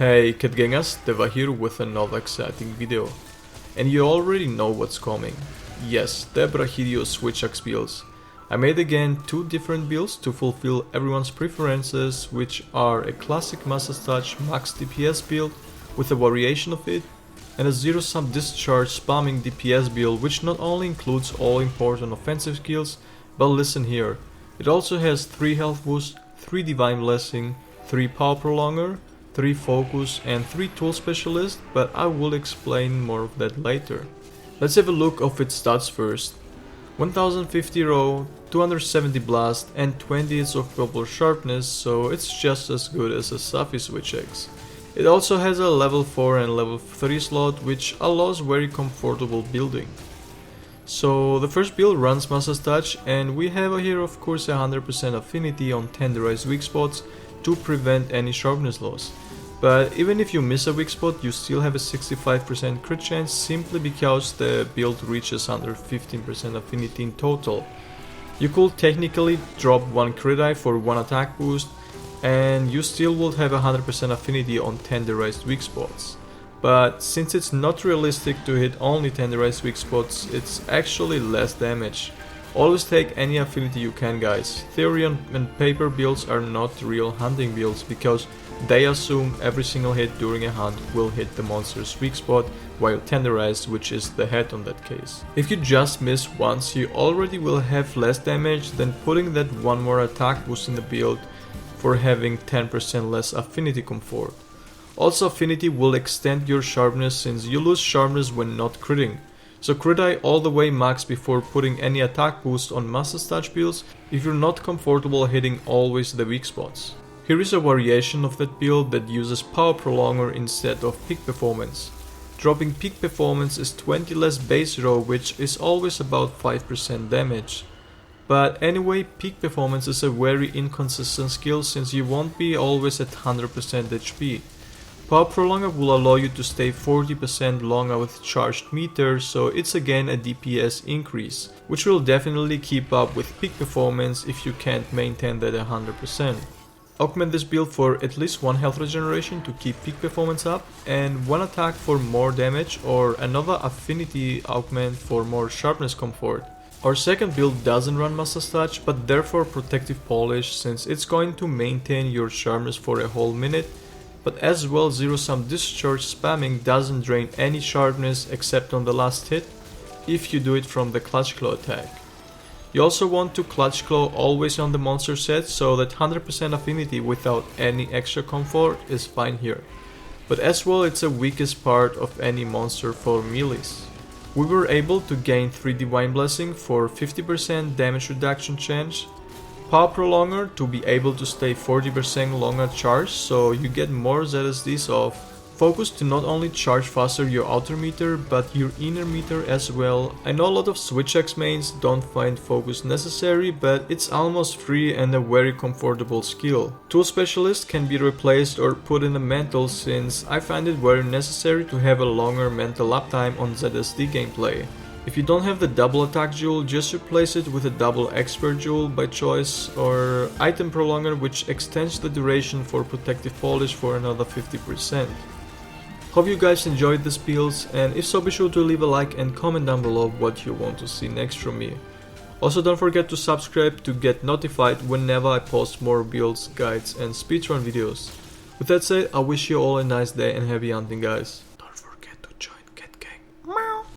Hey Cat Gangers, Deva here with another exciting video. And you already know what's coming. Yes, the Brachydio Switch Axe builds. I made again two different builds to fulfill everyone's preferences, which are a classic Master Touch max DPS build with a variation of it, and a zero-sum discharge spamming DPS build, which not only includes all important offensive skills, but listen here, it also has 3 health boost, 3 divine blessing, 3 power prolonger, 3 focus and 3 tool specialist, but I will explain more of that later. Let's have a look of its stats first. 1050 raw, 270 blast and 20 hits of purple sharpness, so it's just as good as a Safi Switch Axe. It also has a level 4 and level 3 slot, which allows very comfortable building. So the first build runs Master Touch, and we have here of course 100% affinity on tenderized weak spots to prevent any sharpness loss. But even if you miss a weak spot, you still have a 65% crit chance simply because the build reaches under 15% affinity in total. You could technically drop 1 crit die for 1 attack boost and you still would have 100% affinity on tenderized weak spots. But since it's not realistic to hit only tenderized weak spots, it's actually less damage. Always take any affinity you can, guys. Theory and paper builds are not real hunting builds because they assume every single hit during a hunt will hit the monster's weak spot, while tenderized, which is the head on that case. If you just miss once, you already will have less damage than putting that 1 more attack boost in the build for having 10% less affinity comfort. Also, affinity will extend your sharpness since you lose sharpness when not critting. So crit die all the way max before putting any attack boost on Master Touch builds if you're not comfortable hitting always the weak spots. Here is a variation of that build that uses power prolonger instead of peak performance. Dropping peak performance is 20 less base row, which is always about 5% damage. But anyway, peak performance is a very inconsistent skill since you won't be always at 100% HP. Power Prolonger will allow you to stay 40% longer with charged meters, so it's again a DPS increase, which will definitely keep up with peak performance if you can't maintain that 100%. Augment this build for at least 1 health regeneration to keep peak performance up, and 1 attack for more damage or another affinity augment for more sharpness comfort. Our second build doesn't run Master Touch, but therefore Protective Polish since it's going to maintain your sharpness for a whole minute. But as well, zero-sum discharge spamming doesn't drain any sharpness except on the last hit, if you do it from the Clutch Claw attack. You also want to Clutch Claw always on the monster set, so that 100% affinity without any extra comfort is fine here. But as well, it's the weakest part of any monster for melees. We were able to gain 3 Divine Blessing for 50% damage reduction chance, Power Prolonger to be able to stay 40% longer charged, so you get more ZSDs off. Focus to not only charge faster your outer meter, but your inner meter as well. I know a lot of Switch Axe mains don't find focus necessary, but it's almost free and a very comfortable skill. Tool Specialist can be replaced or put in a mantle since I find it very necessary to have a longer mental uptime on ZSD gameplay. If you don't have the double attack jewel, just replace it with a double expert jewel by choice, or item prolonger, which extends the duration for Protective Polish for another 50%. Hope you guys enjoyed this builds, and if so, be sure to leave a like and comment down below what you want to see next from me. Also, don't forget to subscribe to get notified whenever I post more builds, guides and speedrun videos. With that said, I wish you all a nice day and happy hunting, guys. Don't forget to join Cat Gang. Meow.